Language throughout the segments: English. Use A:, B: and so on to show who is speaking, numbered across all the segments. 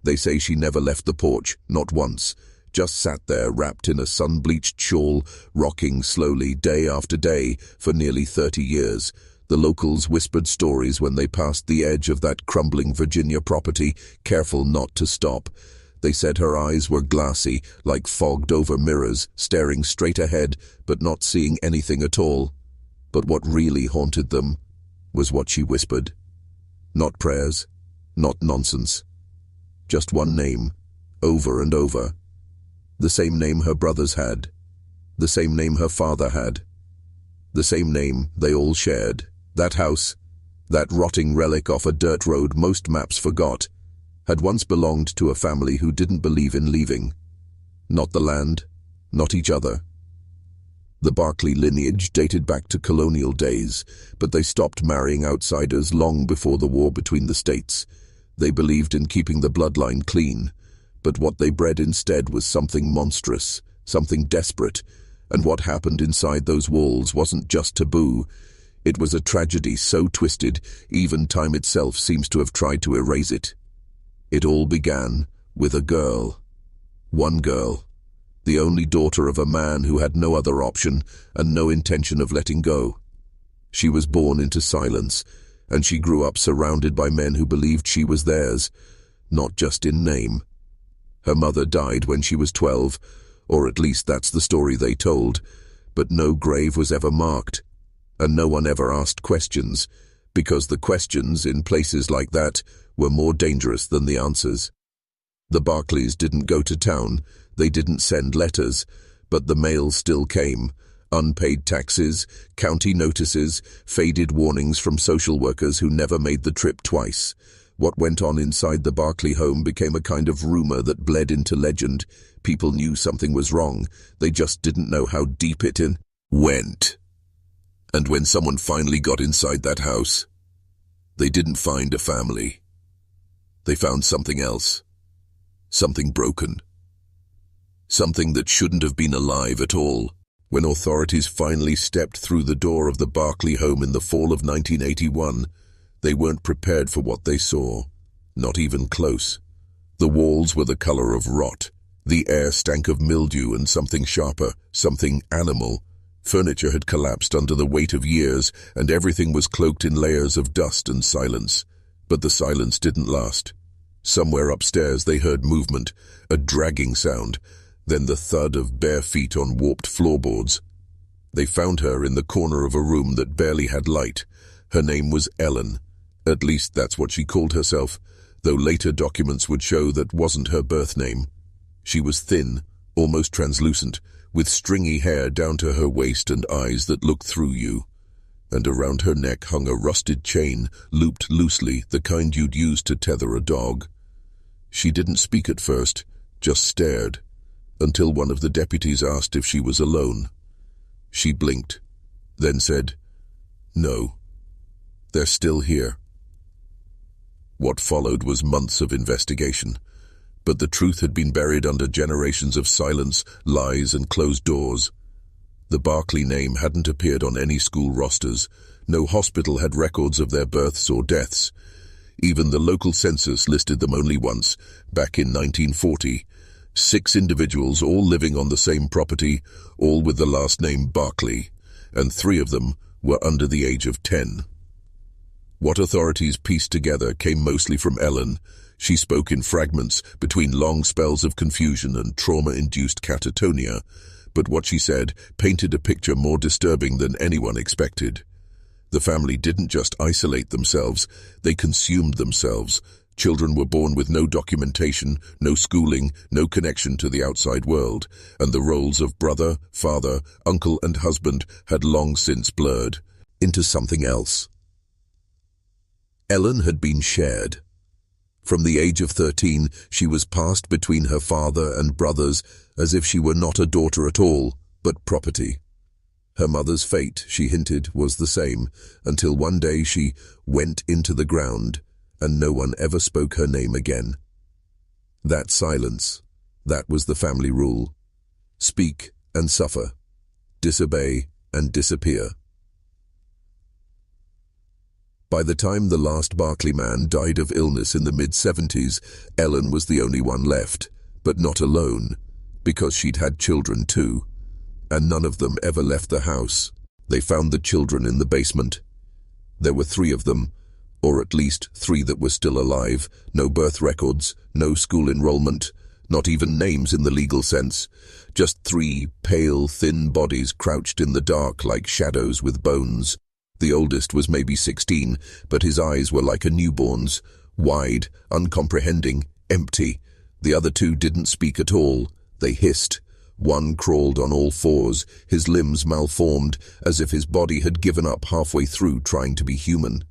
A: They say she never left the porch, not once, just sat there wrapped in a sun-bleached shawl, rocking slowly day after day for nearly 30 years. The locals whispered stories when they passed the edge of that crumbling Virginia property, careful not to stop. They said her eyes were glassy, like fogged-over mirrors, staring straight ahead, but not seeing anything at all. But what really haunted them was what she whispered. Not prayers, not nonsense. Just one name, over and over. The same name her brothers had. The same name her father had. The same name they all shared. That house, that rotting relic off a dirt road most maps forgot, had once belonged to a family who didn't believe in leaving. Not the land, not each other. The Barkley lineage dated back to colonial days, but they stopped marrying outsiders long before the war between the states. They believed in keeping the bloodline clean, but what they bred instead was something monstrous, something desperate, and what happened inside those walls wasn't just taboo. It was a tragedy so twisted, even time itself seems to have tried to erase it. It all began with a girl. One girl. The only daughter of a man who had no other option and no intention of letting go. She was born into silence, and she grew up surrounded by men who believed she was theirs, not just in name. Her mother died when she was 12, or at least that's the story they told, but no grave was ever marked, and no one ever asked questions, because the questions in places like that were more dangerous than the answers. The Barkleys didn't go to town, they didn't send letters, but the mail still came. Unpaid taxes, county notices, faded warnings from social workers who never made the trip twice. What went on inside the Barkley home became a kind of rumor that bled into legend. People knew something was wrong, they just didn't know how deep it went. And when someone finally got inside that house, they didn't find a family. They found something else. Something broken. Something that shouldn't have been alive at all. When authorities finally stepped through the door of the Barkley home in the fall of 1981, they weren't prepared for what they saw. Not even close. The walls were the color of rot. The air stank of mildew and something sharper, something animal. Furniture had collapsed under the weight of years, and everything was cloaked in layers of dust and silence. But the silence didn't last. Somewhere upstairs they heard movement, a dragging sound, then the thud of bare feet on warped floorboards. They found her in the corner of a room that barely had light. Her name was Ellen. At least that's what she called herself, though later documents would show that wasn't her birth name. She was thin, almost translucent, with stringy hair down to her waist and eyes that looked through you. And around her neck hung a rusted chain, looped loosely, the kind you'd use to tether a dog. She didn't speak at first, just stared, until one of the deputies asked if she was alone. She blinked, then said, "No, they're still here." What followed was months of investigation, but the truth had been buried under generations of silence, lies, and closed doors. The Barkley name hadn't appeared on any school rosters. No hospital had records of their births or deaths. Even the local census listed them only once, back in 1940. 6 individuals all living on the same property, all with the last name Barkley, and 3 of them were under the age of 10. What authorities pieced together came mostly from Ellen. She spoke in fragments between long spells of confusion and trauma-induced catatonia, but what she said painted a picture more disturbing than anyone expected. The family didn't just isolate themselves, they consumed themselves. Children were born with no documentation, no schooling, no connection to the outside world, and the roles of brother, father, uncle, and husband had long since blurred into something else. Ellen had been shared. From the age of 13, she was passed between her father and brothers as if she were not a daughter at all, but property. Her mother's fate, she hinted, was the same, until one day she went into the ground, and no one ever spoke her name again. That silence, that was the family rule. Speak and suffer. Disobey and disappear. By the time the last Barkley man died of illness in the mid-70s, Ellen was the only one left, but not alone, because she'd had children too, and none of them ever left the house. They found the children in the basement. There were 3 of them, or at least 3 that were still alive, no birth records, no school enrollment, not even names in the legal sense, just 3 pale, thin bodies crouched in the dark like shadows with bones. The oldest was maybe 16, but his eyes were like a newborn's, wide, uncomprehending, empty. The other 2 didn't speak at all. They hissed. One crawled on all 4s, his limbs malformed, as if his body had given up halfway through trying to be human.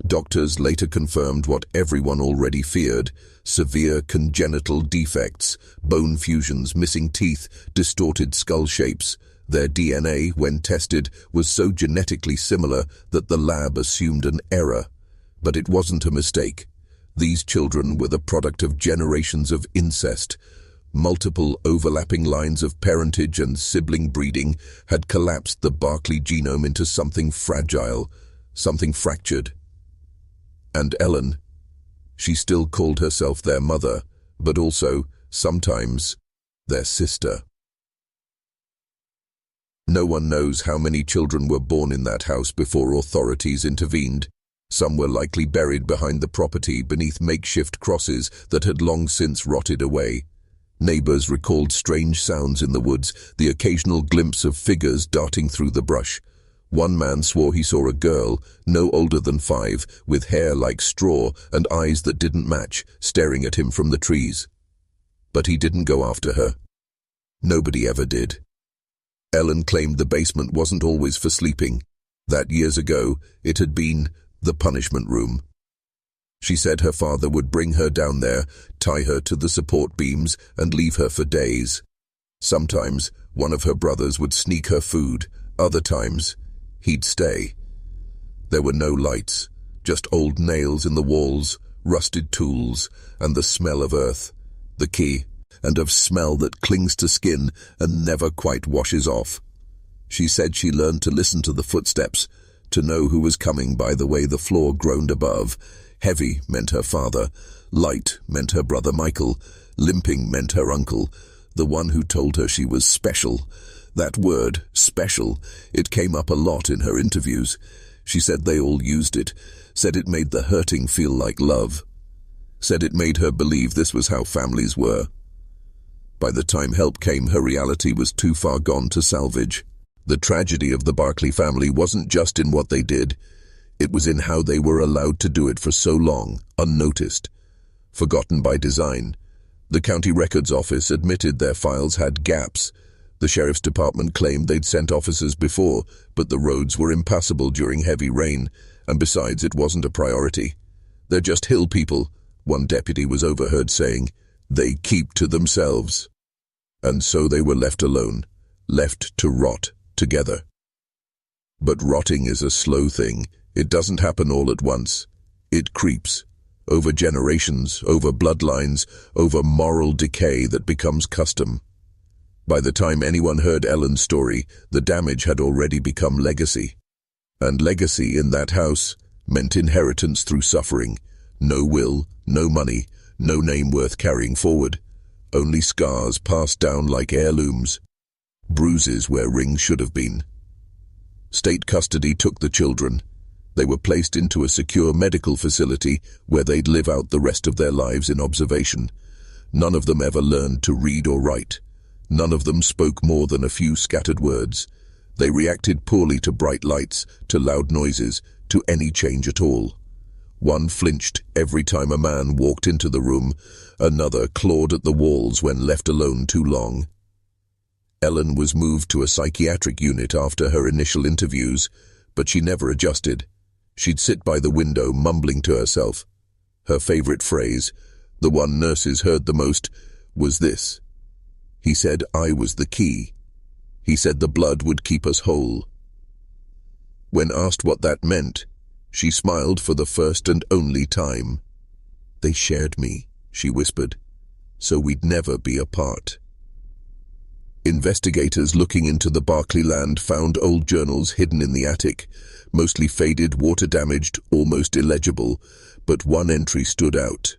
A: Doctors later confirmed what everyone already feared: severe congenital defects, bone fusions, missing teeth, distorted skull shapes. Their DNA, when tested, was so genetically similar that the lab assumed an error. But it wasn't a mistake. These children were the product of generations of incest. Multiple overlapping lines of parentage and sibling breeding had collapsed the Barkley genome into something fragile, something fractured. And Ellen, she still called herself their mother, but also, sometimes, their sister. No one knows how many children were born in that house before authorities intervened. Some were likely buried behind the property beneath makeshift crosses that had long since rotted away. Neighbors recalled strange sounds in the woods, the occasional glimpse of figures darting through the brush. One man swore he saw a girl, no older than 5, with hair like straw and eyes that didn't match, staring at him from the trees. But he didn't go after her. Nobody ever did. Ellen claimed the basement wasn't always for sleeping. That years ago, it had been the punishment room. She said her father would bring her down there, tie her to the support beams, and leave her for days. Sometimes, one of her brothers would sneak her food. Other times, he'd stay. There were no lights, just old nails in the walls, rusted tools, and the smell of earth, the key, and of smell that clings to skin and never quite washes off. She said she learned to listen to the footsteps, to know who was coming by the way the floor groaned above. Heavy meant her father, light meant her brother Michael, limping meant her uncle, the one who told her she was special. That word, special, it came up a lot in her interviews. She said they all used it, said it made the hurting feel like love, said it made her believe this was how families were. By the time help came, her reality was too far gone to salvage. The tragedy of the Barkley family wasn't just in what they did. It was in how they were allowed to do it for so long, unnoticed. Forgotten by design. The county records office admitted their files had gaps. The sheriff's department claimed they'd sent officers before, but the roads were impassable during heavy rain, and besides, it wasn't a priority. They're just hill people, one deputy was overheard saying. They keep to themselves. And so they were left alone, left to rot together. But rotting is a slow thing. It doesn't happen all at once. It creeps, over generations, over bloodlines, over moral decay that becomes custom. By the time anyone heard Ellen's story, the damage had already become legacy. And legacy in that house meant inheritance through suffering. No will, no money, no name worth carrying forward. Only scars passed down like heirlooms. Bruises where rings should have been. State custody took the children. They were placed into a secure medical facility where they'd live out the rest of their lives in observation. None of them ever learned to read or write. None of them spoke more than a few scattered words. They reacted poorly to bright lights, to loud noises, to any change at all. One flinched every time a man walked into the room. Another clawed at the walls when left alone too long. Ellen was moved to a psychiatric unit after her initial interviews, but she never adjusted. She'd sit by the window mumbling to herself. Her favorite phrase, the one nurses heard the most, was this. He said I was the key. He said the blood would keep us whole. When asked what that meant, she smiled for the first and only time. They shared me, she whispered, so we'd never be apart. Investigators looking into the Barkley land found old journals hidden in the attic, mostly faded, water-damaged, almost illegible, but one entry stood out.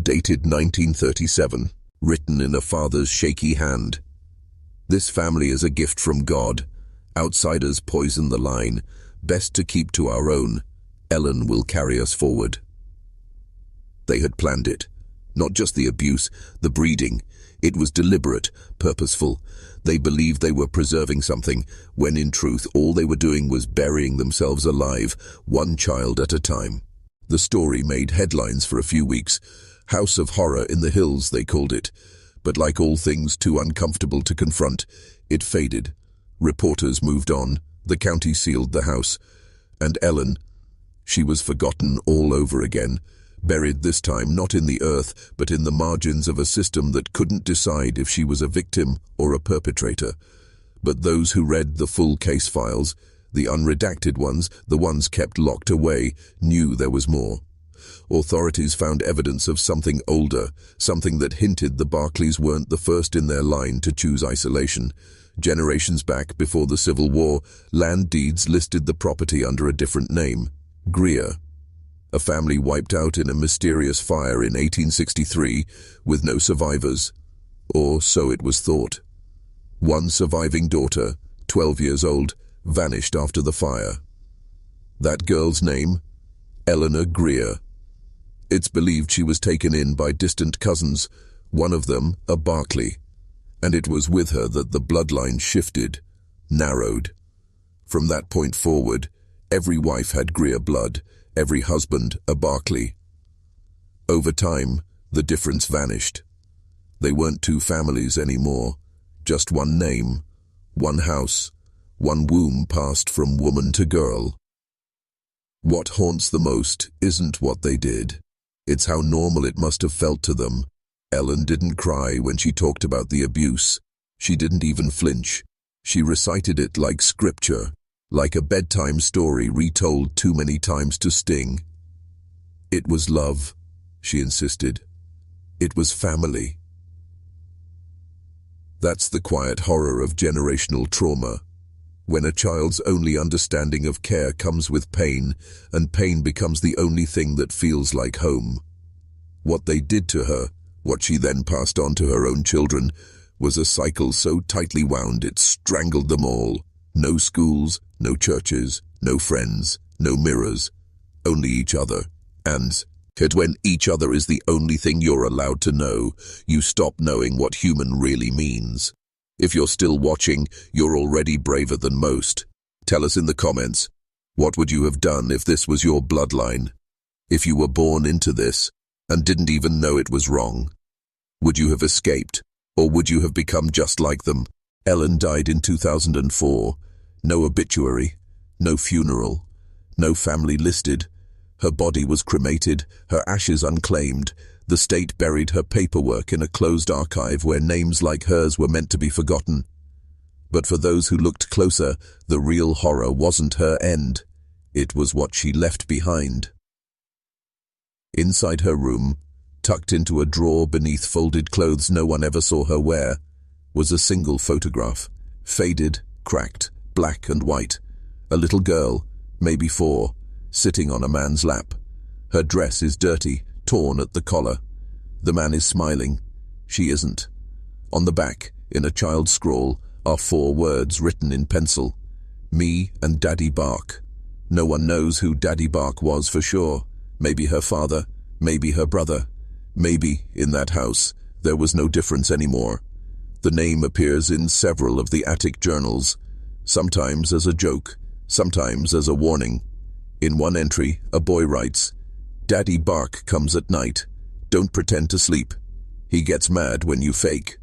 A: Dated 1937, written in a father's shaky hand. "This family is a gift from God. Outsiders poison the line. Best to keep to our own. Ellen will carry us forward." They had planned it. Not just the abuse, the breeding. It was deliberate, purposeful. They believed they were preserving something, when in truth all they were doing was burying themselves alive, one child at a time. The story made headlines for a few weeks. House of Horror in the Hills, they called it. But like all things too uncomfortable to confront, it faded. Reporters moved on. The county sealed the house. And Ellen, she was forgotten all over again. Buried this time not in the earth, but in the margins of a system that couldn't decide if she was a victim or a perpetrator. But those who read the full case files, the unredacted ones, the ones kept locked away, knew there was more. Authorities found evidence of something older, something that hinted the Barkleys weren't the first in their line to choose isolation. Generations back, before the Civil War, land deeds listed the property under a different name, Greer. A family wiped out in a mysterious fire in 1863 with no survivors, or so it was thought. One surviving daughter, 12 years old, vanished after the fire. That girl's name? Eleanor Greer. It's believed she was taken in by distant cousins, one of them a Barkley, and it was with her that the bloodline shifted, narrowed. From that point forward, every wife had Greer blood, every husband a Barkley. Over time, the difference vanished. They weren't two families anymore, just one name, one house, one womb passed from woman to girl. What haunts the most isn't what they did. It's how normal it must have felt to them. Ellen didn't cry when she talked about the abuse. She didn't even flinch. She recited it like scripture, like a bedtime story retold too many times to sting. It was love, she insisted. It was family. That's the quiet horror of generational trauma. When a child's only understanding of care comes with pain, and pain becomes the only thing that feels like home. What they did to her, what she then passed on to her own children, was a cycle so tightly wound it strangled them all. No schools, no churches, no friends, no mirrors, only each other. And when each other is the only thing you're allowed to know, you stop knowing what human really means. If you're still watching, you're already braver than most. Tell us in the comments, what would you have done if this was your bloodline? If you were born into this, and didn't even know it was wrong? Would you have escaped, or would you have become just like them? Ellen died in 2004. No obituary, no funeral, no family listed. Her body was cremated, her ashes unclaimed. The state buried her paperwork in a closed archive where names like hers were meant to be forgotten. But for those who looked closer, the real horror wasn't her end. It was what she left behind. Inside her room, tucked into a drawer beneath folded clothes no one ever saw her wear, was a single photograph, faded, cracked, black and white. A little girl, maybe 4, sitting on a man's lap. Her dress is dirty, torn at the collar. The man is smiling. She isn't. On the back, in a child's scrawl, are 4 words written in pencil. Me and Daddy Bark. No one knows who Daddy Bark was for sure. Maybe her father, maybe her brother. Maybe, in that house, there was no difference anymore. The name appears in several of the attic journals, sometimes as a joke, sometimes as a warning. In one entry, a boy writes, "Daddy Bark comes at night. Don't pretend to sleep. He gets mad when you fake."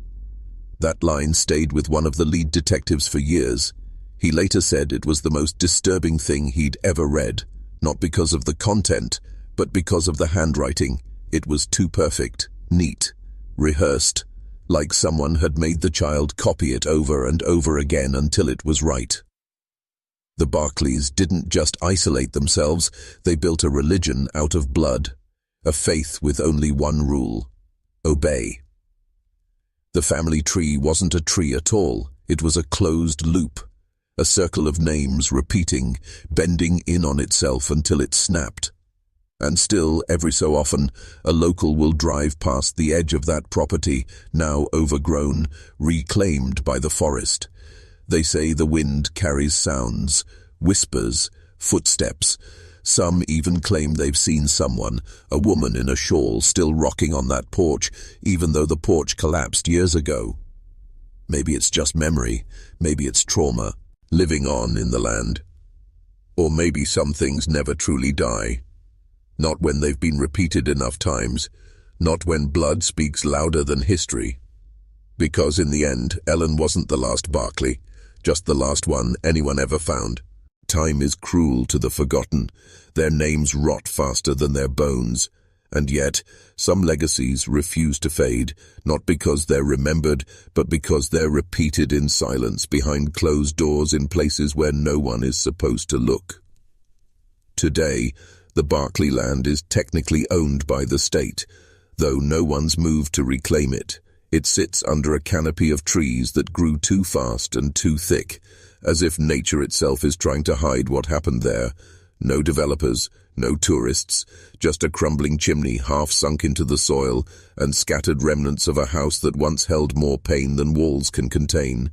A: That line stayed with one of the lead detectives for years. He later said it was the most disturbing thing he'd ever read, not because of the content, but because of the handwriting. It was too perfect, neat, rehearsed, like someone had made the child copy it over and over again until it was right. The Barkleys didn't just isolate themselves, they built a religion out of blood, a faith with only one rule: obey. The family tree wasn't a tree at all. It was a closed loop, a circle of names repeating, bending in on itself until it snapped. And still, every so often, a local will drive past the edge of that property, now overgrown, reclaimed by the forest. They say the wind carries sounds, whispers, footsteps. Some even claim they've seen someone, a woman in a shawl, still rocking on that porch, even though the porch collapsed years ago. Maybe it's just memory, maybe it's trauma, living on in the land. Or maybe some things never truly die. Not when they've been repeated enough times, not when blood speaks louder than history. Because in the end, Ellen wasn't the last Barkley, just the last one anyone ever found. Time is cruel to the forgotten. Their names rot faster than their bones. And yet, some legacies refuse to fade, not because they're remembered, but because they're repeated in silence behind closed doors in places where no one is supposed to look. Today, the Barkley land is technically owned by the state, though no one's moved to reclaim it. It sits under a canopy of trees that grew too fast and too thick, as if nature itself is trying to hide what happened there. No developers, no tourists, just a crumbling chimney half sunk into the soil and scattered remnants of a house that once held more pain than walls can contain.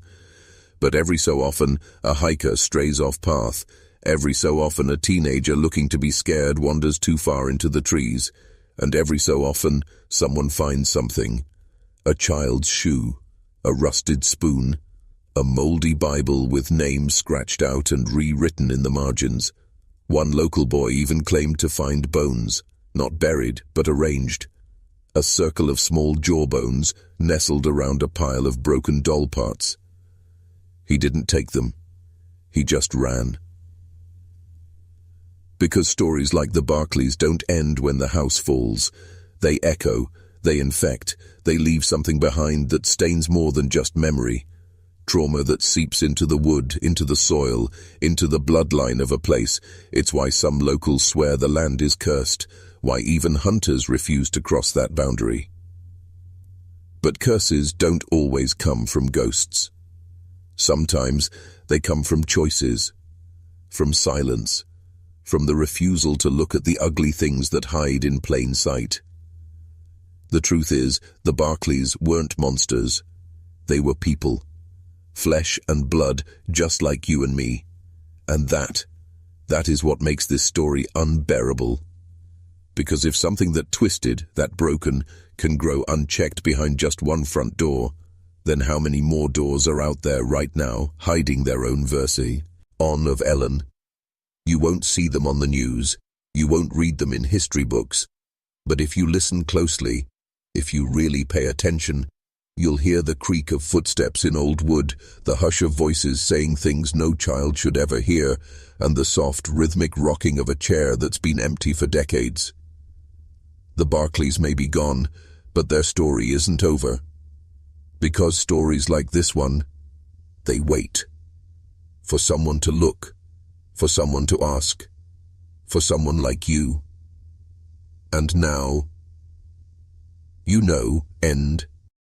A: But every so often, a hiker strays off path. Every so often, a teenager looking to be scared wanders too far into the trees. And every so often, someone finds something. A child's shoe, a rusted spoon, a moldy Bible with names scratched out and rewritten in the margins. One local boy even claimed to find bones, not buried, but arranged. A circle of small jawbones nestled around a pile of broken doll parts. He didn't take them. He just ran. Because stories like the Barkleys don't end when the house falls. They echo, they infect, they leave something behind that stains more than just memory. Trauma that seeps into the wood, into the soil, into the bloodline of a place. It's why some locals swear the land is cursed, why even hunters refuse to cross that boundary. But curses don't always come from ghosts. Sometimes they come from choices, from silence, from the refusal to look at the ugly things that hide in plain sight. The truth is, the Barkleys weren't monsters. They were people. Flesh and blood, just like you and me. And that is what makes this story unbearable. Because if something that twisted, that broken, can grow unchecked behind just one front door, then how many more doors are out there right now, hiding their own versi of Ellen? You won't see them on the news. You won't read them in history books. But if you listen closely, if you really pay attention, you'll hear the creak of footsteps in old wood, the hush of voices saying things no child should ever hear, and the soft, rhythmic rocking of a chair that's been empty for decades. The Barkleys may be gone, but their story isn't over. Because stories like this one, they wait. For someone to look, for someone to ask, for someone like you. And now, you know, end.